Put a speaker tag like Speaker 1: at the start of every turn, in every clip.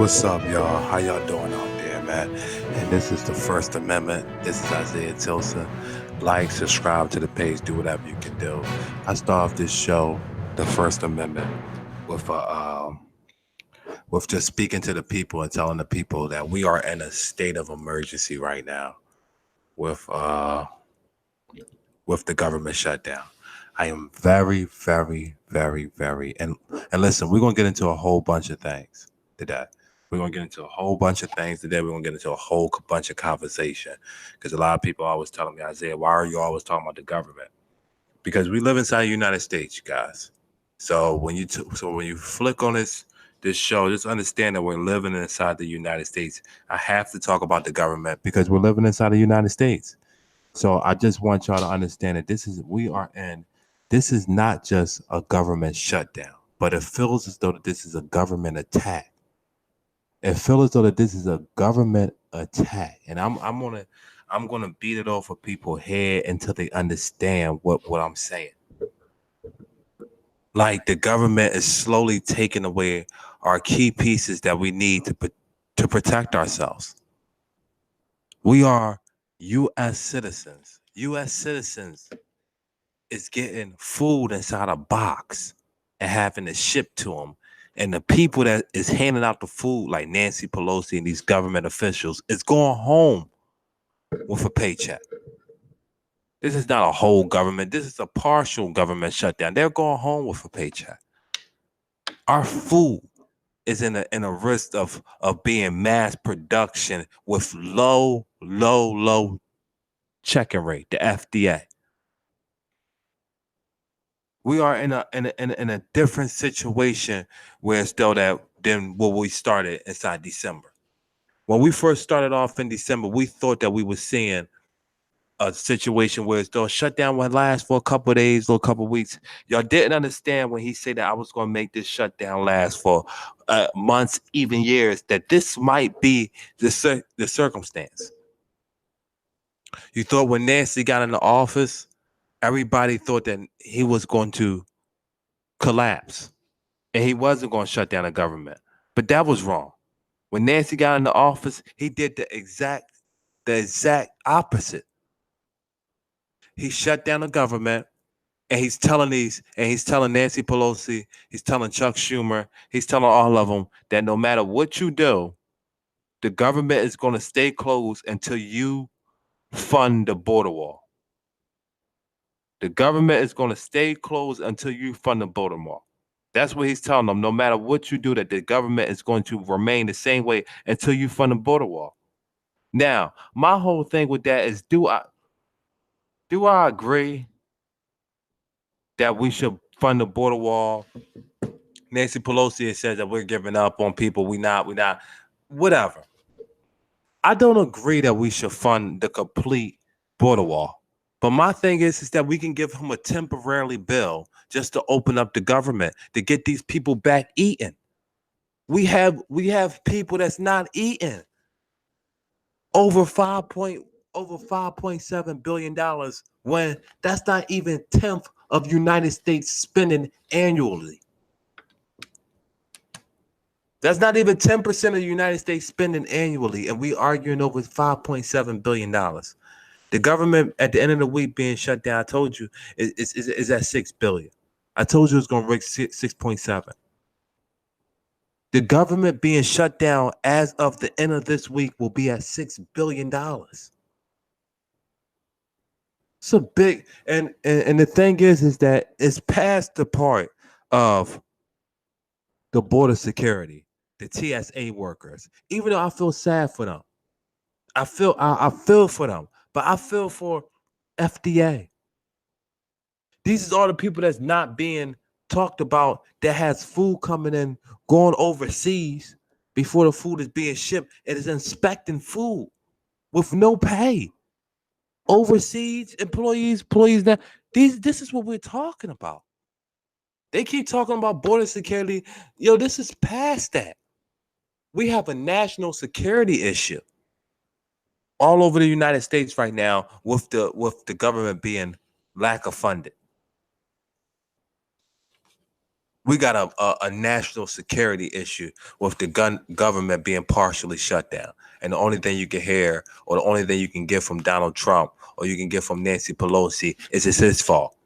Speaker 1: What's up, y'all? How y'all doing out there, man? And this is the First Amendment. This is Isaiah Tilson. Like, subscribe to the page, do whatever you can do. I start off this show, the First Amendment, with with just speaking to the people and telling the people that we are in a state of emergency right now with the government shutdown. I am very, very, very, very and listen, we're gonna get into a whole bunch of things today. We're gonna get into a whole bunch of things today. We're gonna get into a whole bunch of conversation because a lot of people always telling me, Isaiah, why are you always talking about the government? Because we live inside the United States, you guys. So when you flick on this show, just understand that we're living inside the United States. I have to talk about the government because we're living inside the United States. So I just want y'all to understand that this is not just a government shutdown, but it feels as though that this is a government attack. It feels as though that this is a government attack. And I'm gonna beat it over people's head until they understand what I'm saying. Like the government is slowly taking away our key pieces that we need to protect ourselves. We are U.S. citizens. U.S. citizens is getting food inside a box and having it shipped to them. And the people that is handing out the food, like Nancy Pelosi and these government officials, is going home with a paycheck. This is not a whole government. This is a partial government shutdown. They're going home with a paycheck. Our food is in a risk of being mass production with low checking rate, the FDA. We are in a different situation where still that than what we started inside December. When we first started off in December, we thought that we were seeing a situation where the shutdown would last for a couple of days or a couple of weeks. Y'all didn't understand when he said that I was going to make this shutdown last for months, even years, that this might be the circumstance. You thought when Nancy got into office, everybody thought that he was going to collapse and he wasn't going to shut down the government. But that was wrong. When Nancy got into office, he did the exact opposite. He shut down the government, and he's telling Nancy Pelosi, he's telling Chuck Schumer, he's telling all of them that no matter what you do, the government is going to stay closed until you fund the border wall. The government is going to stay closed until you fund the border wall. That's what he's telling them. No matter what you do, that the government is going to remain the same way until you fund the border wall. Now, my whole thing with that is, do I agree that we should fund the border wall? Nancy Pelosi says that we're giving up on people. We not, whatever. I don't agree that we should fund the complete border wall. But my thing is that we can give him a temporary bill just to open up the government to get these people back eating. We have people that's not eating. Over $5.7 billion when that's not even 10th of United States spending annually. That's not even 10% of the United States spending annually, and we arguing over $5.7 billion. The government at the end of the week being shut down, I told you, is at $6 billion. I told you it's going to reach 6.7. The government being shut down as of the end of this week will be at $6 billion. It's a big, and the thing is that it's past the part of the border security, the TSA workers. Even though I feel sad for them, I feel for them, but I feel for FDA. These is all the people that's not being talked about that has food coming in, going overseas before the food is being shipped. It is inspecting food with no pay. Overseas employees that this is what we're talking about. They keep talking about border security. Yo, this is past that. We have a national security issue all over the United States right now with the government being lack of funding. We got a national security issue with the government being partially shut down. And the only thing you can hear, or the only thing you can get from Donald Trump, or you can get from Nancy Pelosi, is it's his fault.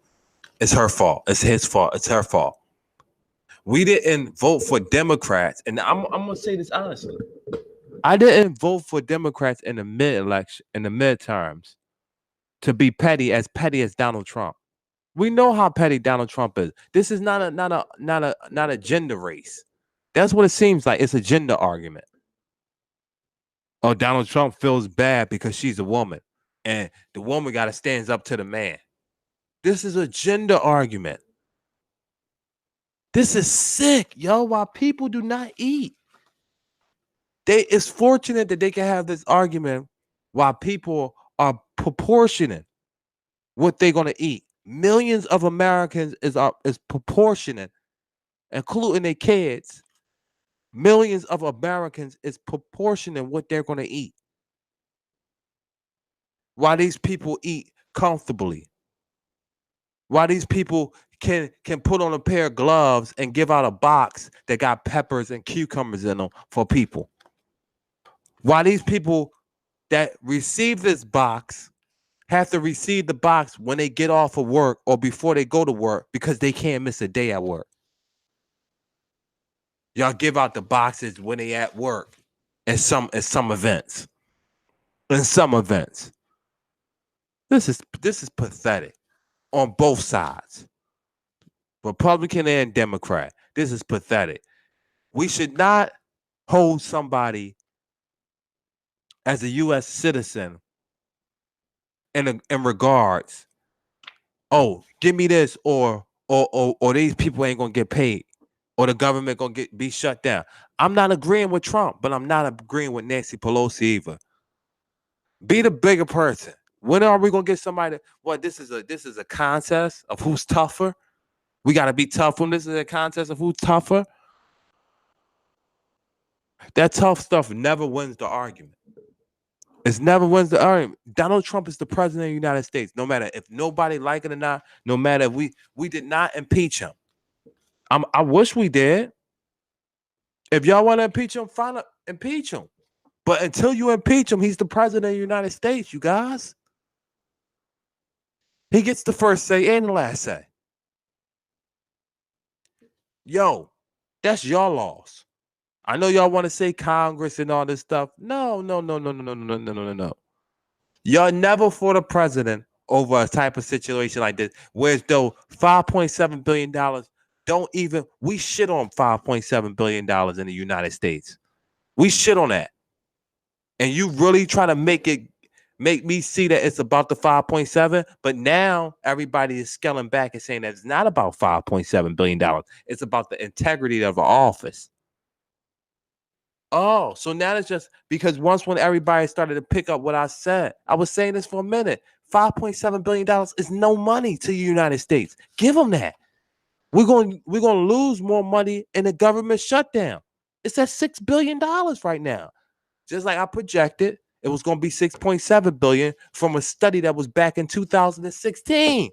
Speaker 1: It's her fault. It's his fault. It's her fault. We didn't vote for Democrats. And I'm going to say this honestly. I didn't vote for Democrats in the mid-election, in the midterms, to be petty as Donald Trump. We know how petty Donald Trump is. This is not a gender race. That's what it seems like. It's a gender argument. Oh, Donald Trump feels bad because she's a woman, and the woman got to stand up to the man. This is a gender argument. This is sick, yo. Why people do not eat? It's fortunate that they can have this argument while people are proportioning what they're gonna eat. Millions of Americans is proportionate, including their kids. Millions of Americans is proportioning what they're gonna eat. Why these people eat comfortably. Why these people can put on a pair of gloves and give out a box that got peppers and cucumbers in them for people. Why these people that receive this box have to receive the box when they get off of work or before they go to work because they can't miss a day at work. Y'all give out the boxes when they at work in some events. In some events. This is pathetic on both sides. Republican and Democrat. This is pathetic. We should not hold somebody as a U.S. citizen in regards, oh, give me this, or these people ain't gonna get paid, or the government gonna be shut down. I'm not agreeing with Trump, but I'm not agreeing with Nancy Pelosi either. Be the bigger person. When are we gonna get somebody? What, this is a contest of who's tougher? We gotta be tough when this is a contest of who's tougher. That tough stuff never wins the argument. It never wins the argument. Donald Trump is the president of the United States. No matter if nobody like it or not, no matter if we did not impeach him. I wish we did. If y'all want to impeach him, fine, impeach him. But until you impeach him, he's the president of the United States, you guys. He gets the first say and the last say. Yo, that's your loss. I know y'all want to say Congress and all this stuff. No. Y'all never for the president over a type of situation like this, whereas though $5.7 billion don't even, we shit on $5.7 billion in the United States. We shit on that. And you really try to make me see that it's about the 5.7, but now everybody is scaling back and saying that it's not about $5.7 billion. It's about the integrity of the office. Oh, so now it's just because once when everybody started to pick up what I said, I was saying this for a minute. $5.7 billion is no money to the United States. Give them that. We're going to lose more money in the government shutdown. It's at $6 billion right now. Just like I projected, it was going to be $6.7 billion from a study that was back in 2016.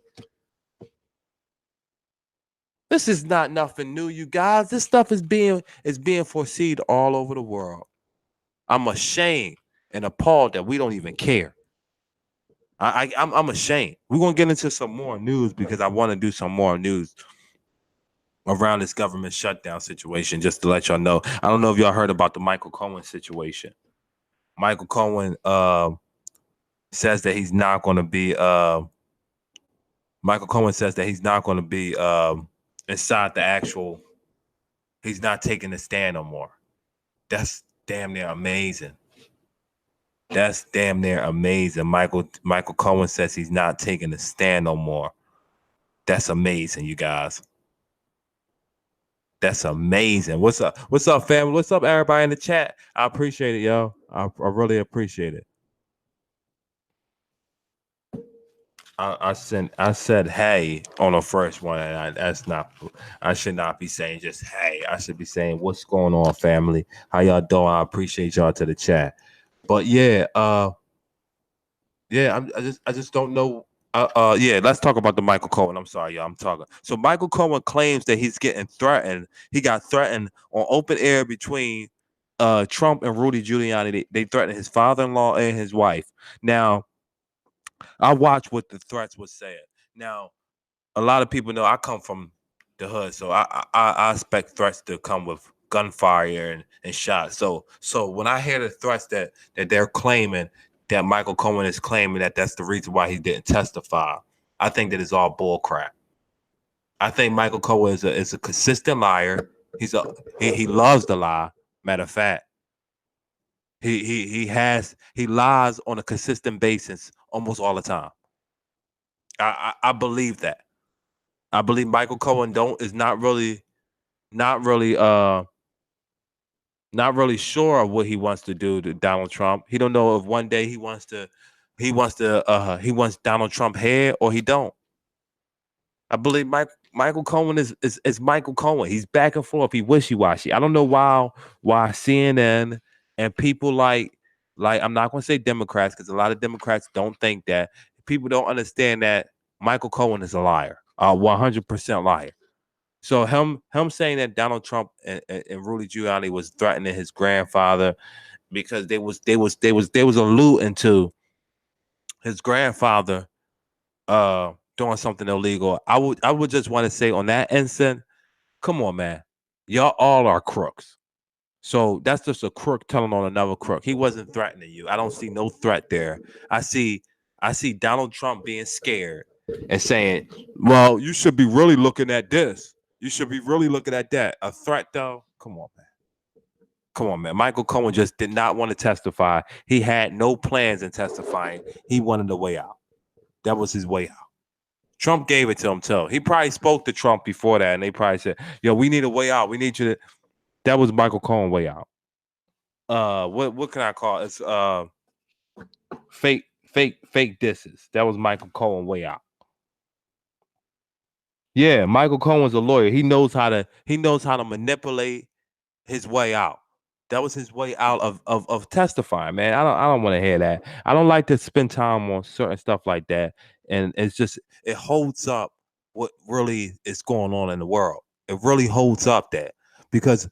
Speaker 1: This is not nothing new, you guys. This stuff is being foreseen all over the world. I'm ashamed and appalled that we don't even care. I'm ashamed. We're gonna get into some more news because I want to do some more news around this government shutdown situation. Just to let y'all know, I don't know if y'all heard about the Michael Cohen situation. Michael Cohen says that he's not going to be. Michael Cohen says that he's not going to be inside the actual. He's not taking the stand no more. That's damn near amazing. That's damn near amazing. Michael Cohen says he's not taking the stand no more. That's amazing, you guys. That's amazing. What's up? What's up, family? What's up, everybody in the chat? I appreciate it, yo. I really appreciate it. I said hey on the first one, and I should not be saying just hey. I should be saying what's going on, family. How y'all doing? I appreciate y'all to the chat. But yeah, I just don't know. Yeah, let's talk about the Michael Cohen. I'm sorry, y'all. I'm talking. So Michael Cohen claims that he's getting threatened. He got threatened on open air between Trump and Rudy Giuliani. They threatened his father-in-law and his wife. Now, I watched what the threats was said. Now, a lot of people know I come from the hood, so I expect threats to come with gunfire and shots. So when I hear the threats that they're claiming, that Michael Cohen is claiming that that's the reason why he didn't testify, I think that is all bull crap. I think Michael Cohen is a consistent liar. He loves to lie. Matter of fact, he lies on a consistent basis almost all the time. I believe that. I believe Michael Cohen don't is not really not really sure of what he wants to do to Donald Trump. He don't know if one day he wants Donald Trump head or he don't. I believe Michael Cohen is Michael Cohen. He's back and forth. He wishy washy. I don't know why CNN and people like I'm not going to say Democrats because a lot of Democrats don't think that. People don't understand that Michael Cohen is a liar, 100% liar. So him saying that Donald Trump and Rudy Giuliani was threatening his grandfather because they was alluding to his grandfather doing something illegal. I would just want to say on that instant, come on, man. Y'all all are crooks. So that's just a crook telling on another crook. He wasn't threatening you. I don't see no threat there. I see Donald Trump being scared and saying, "Well, you should be really looking at this. You should be really looking at that." A threat though? Come on, man. Come on, man. Michael Cohen just did not want to testify. He had no plans in testifying. He wanted a way out. That was his way out. Trump gave it to him too. He probably spoke to Trump before that, and they probably said, "Yo, we need a way out. We need you to." That was Michael Cohen way out. What can I call it? It's fake disses. That was Michael Cohen way out. Yeah, Michael Cohen's a lawyer. He knows how to manipulate his way out. That was his way out of testifying, man. I don't want to hear that. I don't like to spend time on certain stuff like that. And it's just it holds up what really is going on in the world. It really holds up that because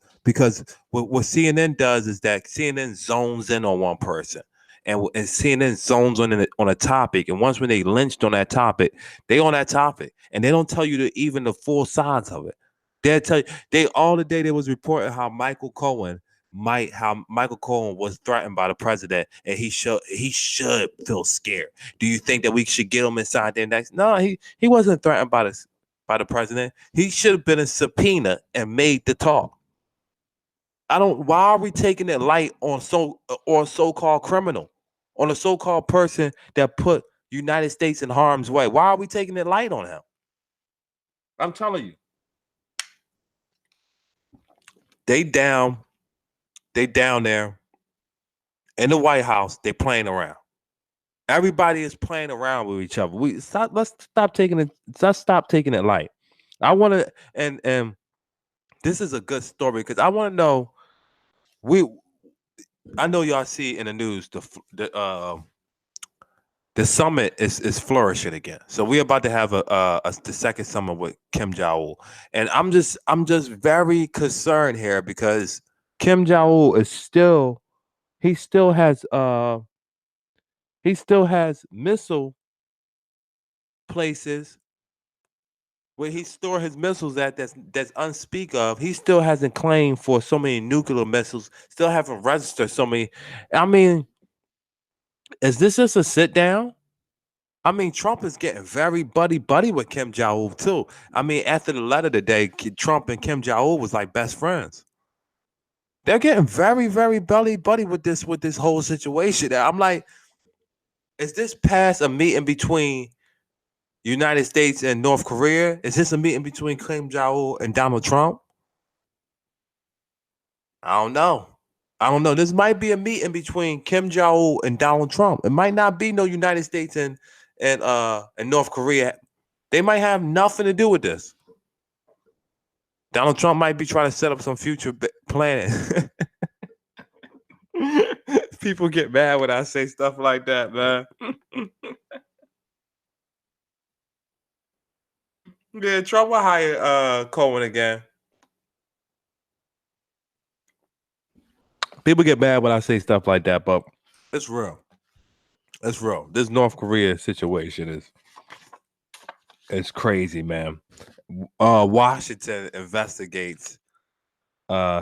Speaker 1: what CNN does is that CNN zones in on one person. And CNN zones on a topic, and once when they lynched on that topic, they on that topic, and they don't tell you even the full sides of it. They'll tell you they all the day they was reporting how Michael Cohen was threatened by the president, and he should feel scared. Do you think that we should get him inside there next? No, he wasn't threatened by the president. He should have been a subpoena and made the talk. I don't. Why are we taking it light on so-called criminal, on a so-called person that put United States in harm's way? Why are we taking it light on him? I'm telling you, they down there in the White House. They playing around. Everybody is playing around with each other. Let's stop taking it. Let's stop taking it light. I want to, and this is a good story because I want to know. I know y'all see in the news the summit is flourishing again. So we're about to have the second summit with Kim Jong Un, and I'm just very concerned here because Kim Jong Un is still he still has missile places where he store his missiles at that's unspeak of. He still hasn't claimed for so many nuclear missiles. Still haven't registered so many. I mean, is this just a sit down? I mean, Trump is getting very buddy with Kim Jong Un too. I mean, after the letter today, Trump and Kim Jong Un was like best friends. They're getting very buddy with this whole situation. I'm like, is this past a meeting between United States and North Korea? Is this a meeting between Kim Jong Un and Donald Trump? I don't know. I don't know. This might be a meeting between Kim Jong Un and Donald Trump. It might not be no United States and North Korea. They might have nothing to do with this. Donald Trump might be trying to set up some future planning. People get mad when I say stuff like that, man. Yeah, Trump will hire Cohen again. People get mad when I say stuff like that, but it's real. It's real. This North Korea situation is crazy, man. Washington investigates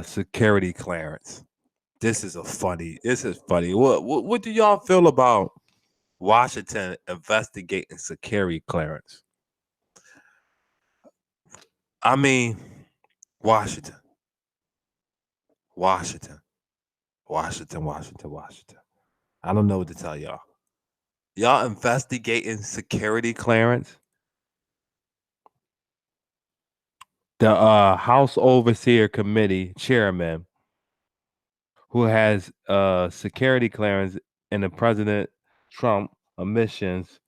Speaker 1: security clearance. This is funny. What do y'all feel about Washington investigating security clearance? I mean, Washington, Washington, Washington. I don't know what to tell y'all. Y'all investigating security clearance? The House Overseer Committee chairman, who has security clearance in the President Trump emissions,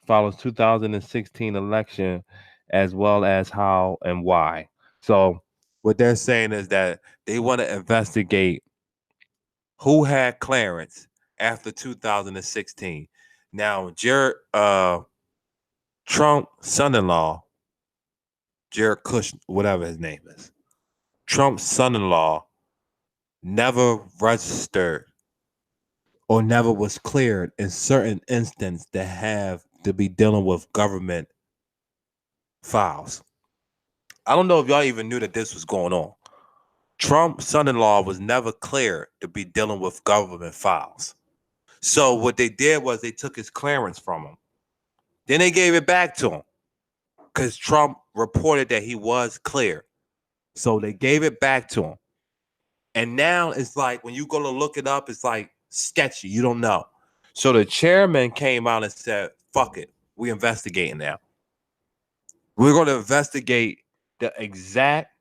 Speaker 1: follows 2016 election, as well as how and why. So what they're saying is that they want to investigate who had clearance after 2016. Now, Jared Trump's son-in-law, Jared Kushner, whatever his name is, Trump's son-in-law never registered or never was cleared in certain instances that have to be dealing with government files. I don't know if y'all even knew that this was going on. Trump's son-in-law was never cleared to be dealing with government files. So what they did was they took his clearance from him. Then they gave it back to him because Trump reported that he was clear. So they gave it back to him. And now it's like when you go to look it up, it's like sketchy. You don't know. So the chairman came out and said, fuck it. We investigating now. We're going to investigate the exact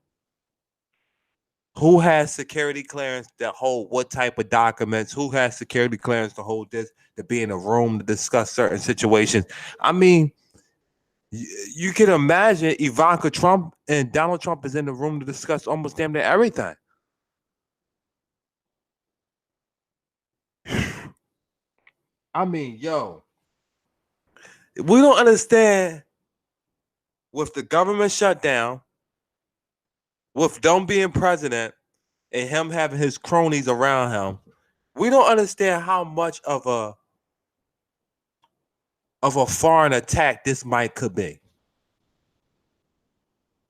Speaker 1: who has security clearance to hold what type of documents, who has security clearance to hold this, to be in a room to discuss certain situations. I mean, you can imagine Ivanka Trump and Donald Trump is in the room to discuss almost damn near everything. I mean, yo, we don't understand with the government shutdown, with them being president and him having his cronies around him, we don't understand how much of a foreign attack this might could be.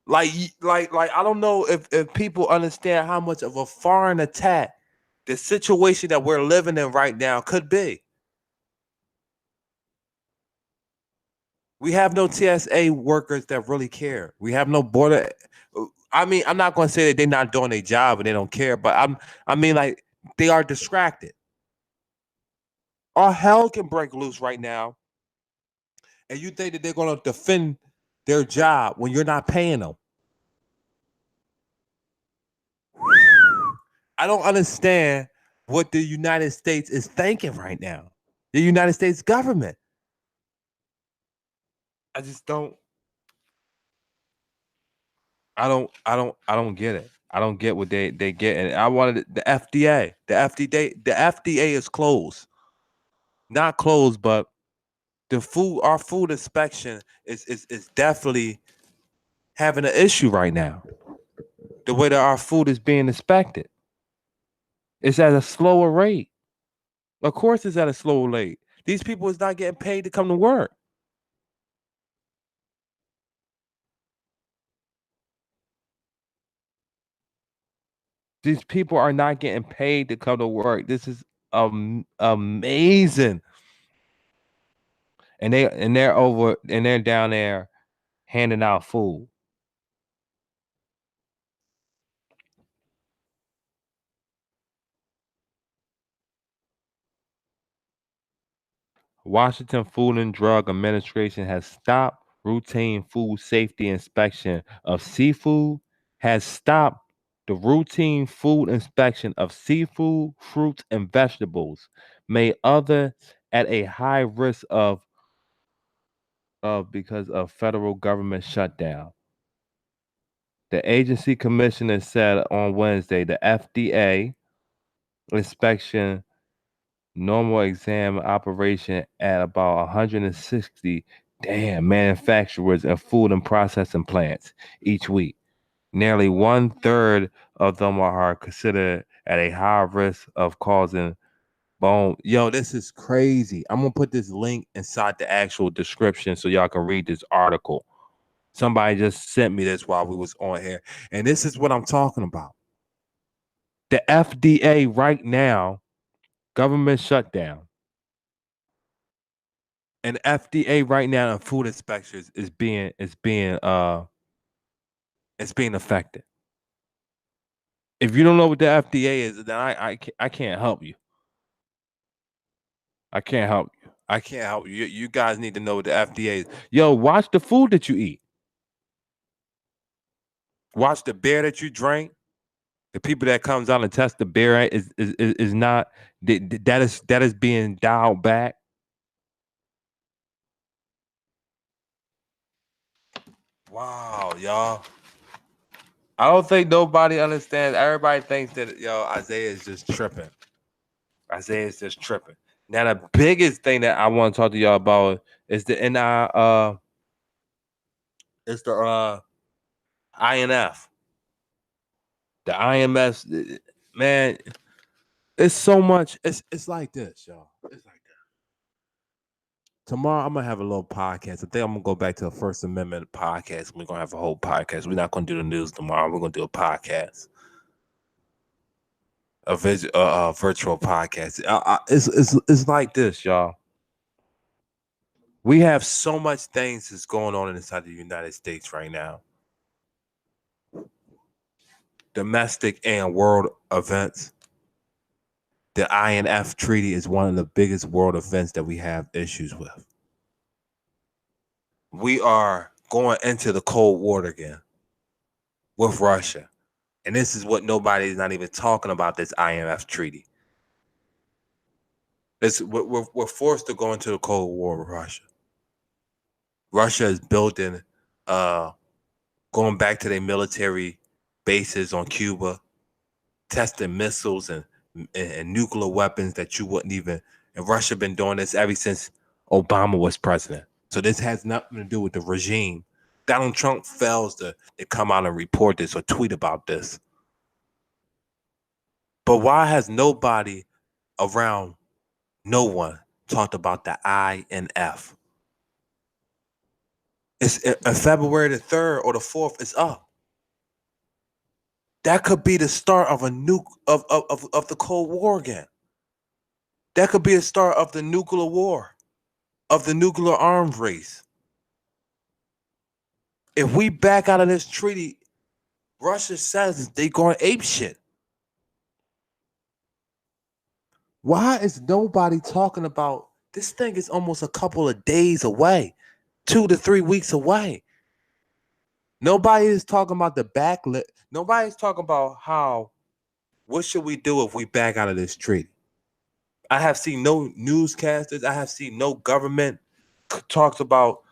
Speaker 1: Like I don't know if people understand how much of a foreign attack the situation that we're living in right now could be. We have no TSA workers that really care. We have no border. I mean, I'm not going to say that they're not doing their job and they don't care, but I mean, like they are distracted. All hell can break loose right now, and you think that they're going to defend their job when you're not paying them. I don't understand what the United States is thinking right now. The United States government. I just don't. I don't get it. I don't get what they get. And I wanted the FDA. The FDA is closed. Not closed, but our food inspection is definitely having an issue right now. The way that our food is being inspected. It's at a slower rate. Of course it's at a slower rate. These people is not getting paid to come to work. These people are not getting paid to come to work. This is amazing. And they're down there handing out food. Washington Food and Drug Administration has stopped routine food safety inspection of seafood, has stopped the routine food inspection of seafood, fruits, and vegetables, made other at a high risk of because of federal government shutdown. The agency commissioner said on Wednesday the FDA inspection normal exam operation at about 160 Damn, manufacturers and food and processing plants each week. Nearly 1/3 of them are considered at a high risk of causing bone. Yo, this is crazy. I'm gonna put this link inside the actual description so y'all can read this article. Somebody just sent me this while we was on here, and this is what I'm talking about. The FDA right now, government shutdown, and FDA right now and food inspectors is being affected. If you don't know what the FDA is, then I can't help you. I can't help you. I can't help you. You guys need to know what the FDA is. Yo, watch the food that you eat. Watch the beer that you drink. The people that comes out and test the beer is not that is being dialed back. Wow, y'all. I don't think nobody understands. Everybody thinks that Isaiah is just tripping. Isaiah is just tripping. Now the biggest thing that I want to talk to y'all about is the INF. The IMS, man, it's so much. It's like this, y'all. It's like that. Tomorrow I'm gonna have a little podcast. I think I'm gonna go back to a First Amendment podcast. We're gonna have a whole podcast. We're not gonna do the news tomorrow. We're gonna do a podcast, a virtual podcast. It's like this, y'all. We have so much things that's going on inside the United States right now. Domestic and world events. The INF treaty is one of the biggest world events that we have issues with. We are going into the Cold War again with Russia. And this is what nobody's not even talking about, this INF treaty. We're forced to go into the Cold War with Russia. Russia is building, going back to their military bases on Cuba, testing missiles and nuclear weapons that you wouldn't even. And Russia been doing this ever since Obama was president. So this has nothing to do with the regime. Donald Trump fails to come out and report this or tweet about this. But why has nobody around, no one, talked about the INF? It's February the 3rd or the 4th, it's up. That could be the start of a nuke of the Cold War again. That could be a start of the nuclear war, of the nuclear arms race. If we back out of this treaty, Russia says they going ape shit. Why is nobody talking about this thing? Is almost a couple of days away, 2 to 3 weeks away. Nobody is talking about the backlit. Nobody's talking about what should we do if we back out of this treaty? I have seen no newscasters. I have seen no government talks about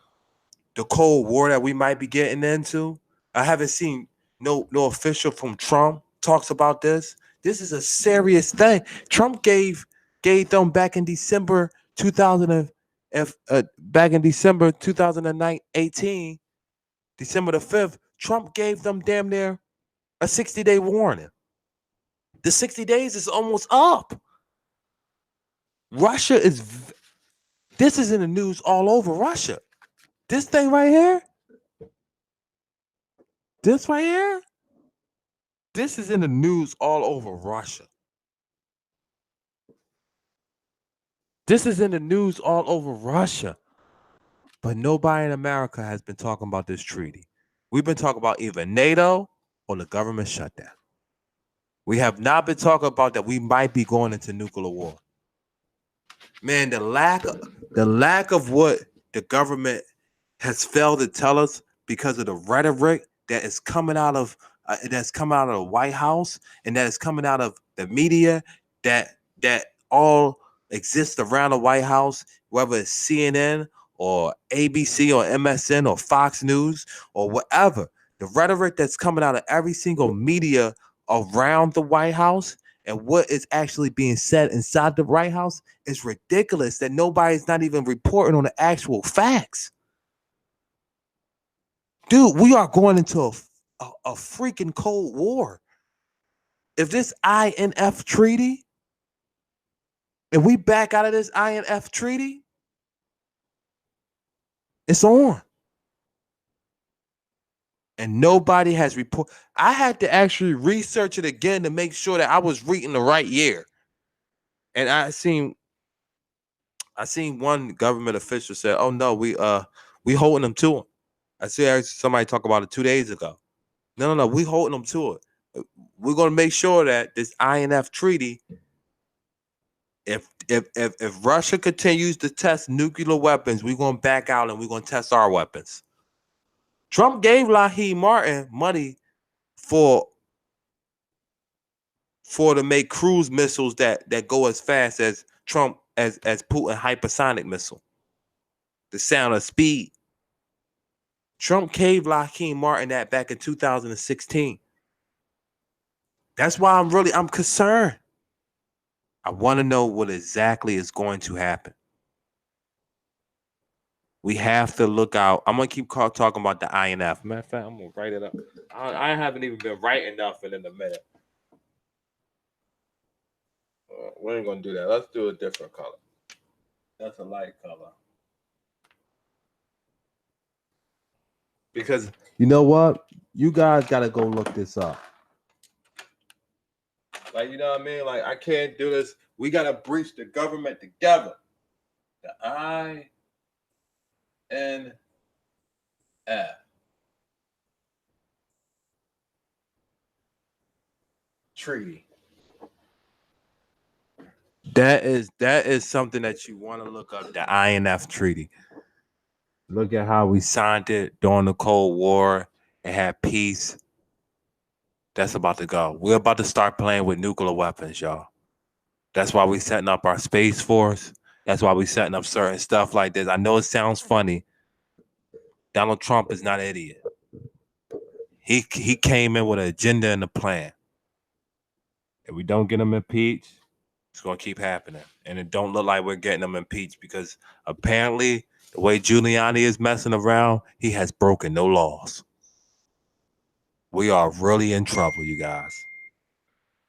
Speaker 1: the Cold War that we might be getting into. I haven't seen no official from Trump talks about this. This is a serious thing. Trump gave them back in December 2018, December the 5th. Trump gave them damn near a 60-day warning. The 60 days is almost up. Russia this is in the news all over Russia. This thing right here. This right here. This is in the news all over Russia. This is in the news all over Russia. But nobody in America has been talking about this treaty. We've been talking about either NATO or the government shutdown. We have not been talking about that we might be going into nuclear war. Man, the lack of what the government has failed to tell us because of the rhetoric that is coming out of the White House and that is coming out of the media that all exists around the White House, whether it's CNN or ABC or MSN or Fox News or whatever. The rhetoric that's coming out of every single media around the White House and what is actually being said inside the White House is ridiculous that nobody's not even reporting on the actual facts. Dude, we are going into a freaking Cold War. If this INF treaty, if we back out of this INF treaty, it's on. And nobody has report. I had to actually research it again to make sure that I was reading the right year. And I seen one government official say, "Oh no, we holding them to it." I see somebody talk about it 2 days ago. No, we holding them to it. We're gonna make sure that this INF treaty, if Russia continues to test nuclear weapons, we're gonna back out and we're gonna test our weapons. Trump gave Lockheed Martin money for to make cruise missiles that go as fast as Putin hypersonic missile. The sound of speed. Trump gave Lockheed Martin that back in 2016. That's why I'm concerned. I want to know what exactly is going to happen. We have to look out. I'm gonna keep talking about the INF. Matter of fact, I'm gonna write it up. I haven't even been writing nothing in a minute. We ain't gonna do that. Let's do a different color. That's a light color. Because you know what? You guys gotta go look this up. Like, you know what I mean? Like, I can't do this. We gotta breach the government together. The INF treaty. That is something that you want to look up. The INF treaty. Look at how we signed it during the Cold War. It had peace. That's about to go. We're about to start playing with nuclear weapons, y'all. That's why we're setting up our Space Force. That's why we're setting up certain stuff like this. I know it sounds funny. Donald Trump is not an idiot. He came in with an agenda and a plan. If we don't get him impeached, it's going to keep happening. And it don't look like we're getting him impeached because apparently the way Giuliani is messing around, he has broken no laws. We are really in trouble, you guys.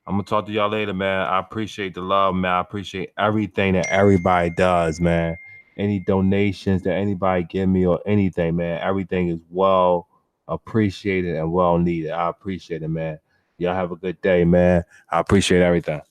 Speaker 1: I'm going to talk to y'all later, man. I appreciate the love, man. I appreciate everything that everybody does, man. Any donations that anybody give me or anything, man. Everything is well appreciated and well needed. I appreciate it, man. Y'all have a good day, man. I appreciate everything.